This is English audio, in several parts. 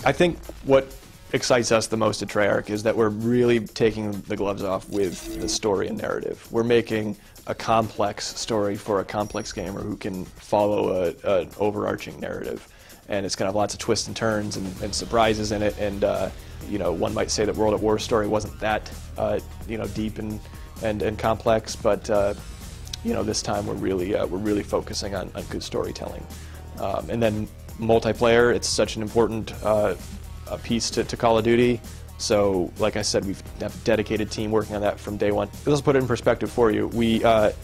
I think what excites us the most at Treyarch is that we're really taking the gloves off with the story and narrative. We're making a complex story for a complex gamer who can follow an overarching narrative. And it's going to have lots of twists and turns and surprises in it. And you know, one might say that World at War's story wasn't that you know, deep and complex, but you know, this time we're really focusing on good storytelling. And then multiplayer, it's such an important a piece to Call of Duty. So, like I said, we've have a dedicated team working on that from day one. Let's put it in perspective for you. We had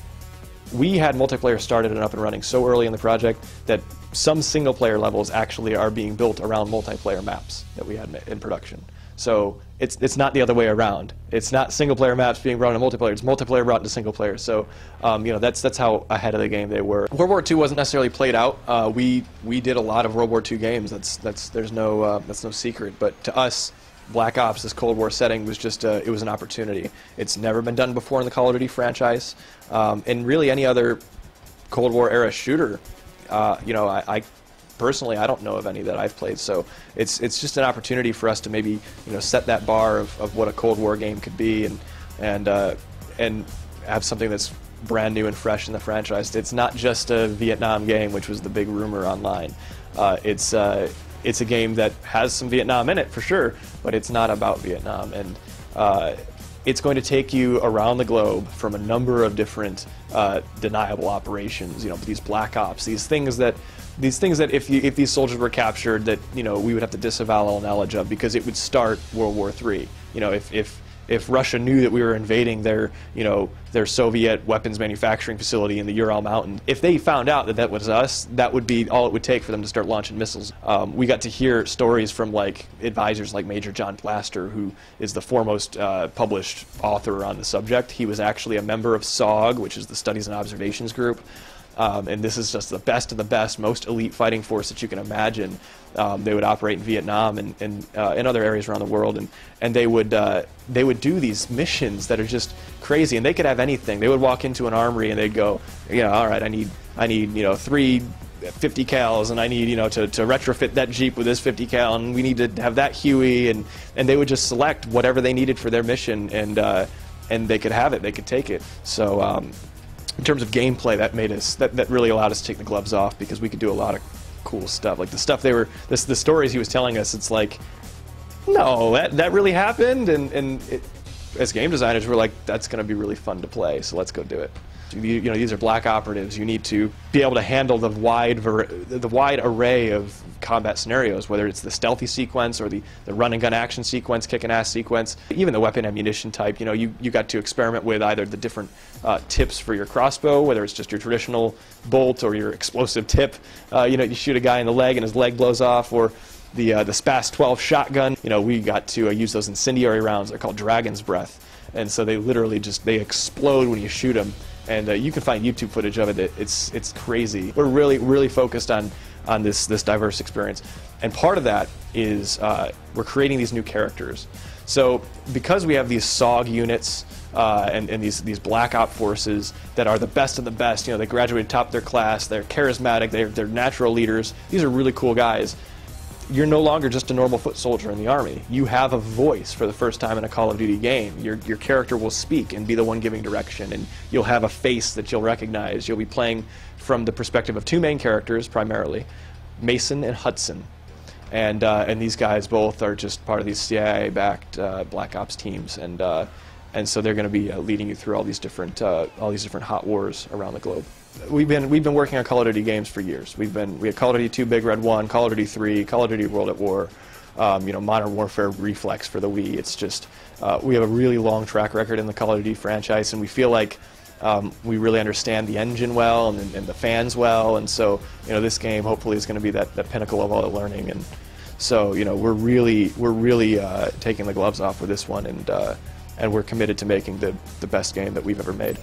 multiplayer started and up and running so early in the project that some single-player levels actually are being built around multiplayer maps that we had in production. So it's not the other way around. It's not single-player maps being brought into multiplayer. It's multiplayer brought into single-player. So you know, that's how ahead of the game they were. World War II wasn't necessarily played out. We did a lot of World War II games. That's no secret. But to us, Black Ops, this Cold War setting, was just it was an opportunity. It's never been done before in the Call of Duty franchise, and really any other Cold War era shooter. You know, I personally, I don't know of any that I've played, so it's just an opportunity for us to maybe, you know, set that bar of what a Cold War game could be, and have something that's brand new and fresh in the franchise. It's not just a Vietnam game, which was the big rumor online. It's a game that has some Vietnam in it for sure, but it's not about Vietnam, and it's going to take you around the globe from a number of different deniable operations. You know, these Black Ops, these things that if these soldiers were captured, that, you know, we would have to disavow all knowledge of, because it would start World War III. You know, if Russia knew that we were invading their, you know, their Soviet weapons manufacturing facility in the Ural Mountains, if they found out that that was us, that would be all it would take for them to start launching missiles. We got to hear stories from, like, advisors like Major John Blaster, who is the foremost published author on the subject. He was actually a member of SOG, which is the Studies and Observations Group. And this is just the best of the best, most elite fighting force that you can imagine. They would operate in Vietnam and in other areas around the world, and they would do these missions that are just crazy. And they could have anything. They would walk into an armory and they'd go, you know, all right, I need you know, 3 50 cals, and I need, you know, to retrofit that Jeep with this 50 cal, and we need to have that Huey, and they would just select whatever they needed for their mission, and they could have it, they could take it. So. In terms of gameplay, that really allowed us to take the gloves off, because we could do a lot of cool stuff. Like the stuff the stories he was telling us, it's like, no, that really happened, and as game designers, we're like, that's going to be really fun to play, so let's go do it. You know, these are black operatives. You need to be able to handle the wide array of combat scenarios, whether it's the stealthy sequence or the run and gun action sequence, kicking ass sequence, even the weapon ammunition type. You know, you got to experiment with either the different tips for your crossbow, whether it's just your traditional bolt or your explosive tip. You know, you shoot a guy in the leg and his leg blows off, or the SPAS 12 shotgun. You know, we got to use those incendiary rounds. They're called Dragon's Breath, and so they literally they explode when you shoot them. And you can find YouTube footage of it. It's crazy. We're really focused on this diverse experience, and part of that is we're creating these new characters. So because we have these SOG units and these Black Op forces that are the best of the best, you know, they graduated top of their class, they're charismatic, they're natural leaders. These are really cool guys. You're no longer just a normal foot soldier in the army. You have a voice for the first time in a Call of Duty game. Your character will speak and be the one giving direction, and you'll have a face that you'll recognize. You'll be playing from the perspective of 2 main characters primarily, Mason and Hudson, and these guys both are just part of these CIA-backed Black Ops teams, and so they're going to be leading you through all these different hot wars around the globe. We've been working on Call of Duty games for years. We had Call of Duty 2 Big Red 1, Call of Duty 3, Call of Duty World at War, you know, Modern Warfare Reflex for the Wii. It's just we have a really long track record in the Call of Duty franchise, and we feel like we really understand the engine well and the fans well, and so, you know, this game hopefully is going to be that pinnacle of all the learning. And so, you know, we're really taking the gloves off with this one, and we're committed to making the best game that we've ever made.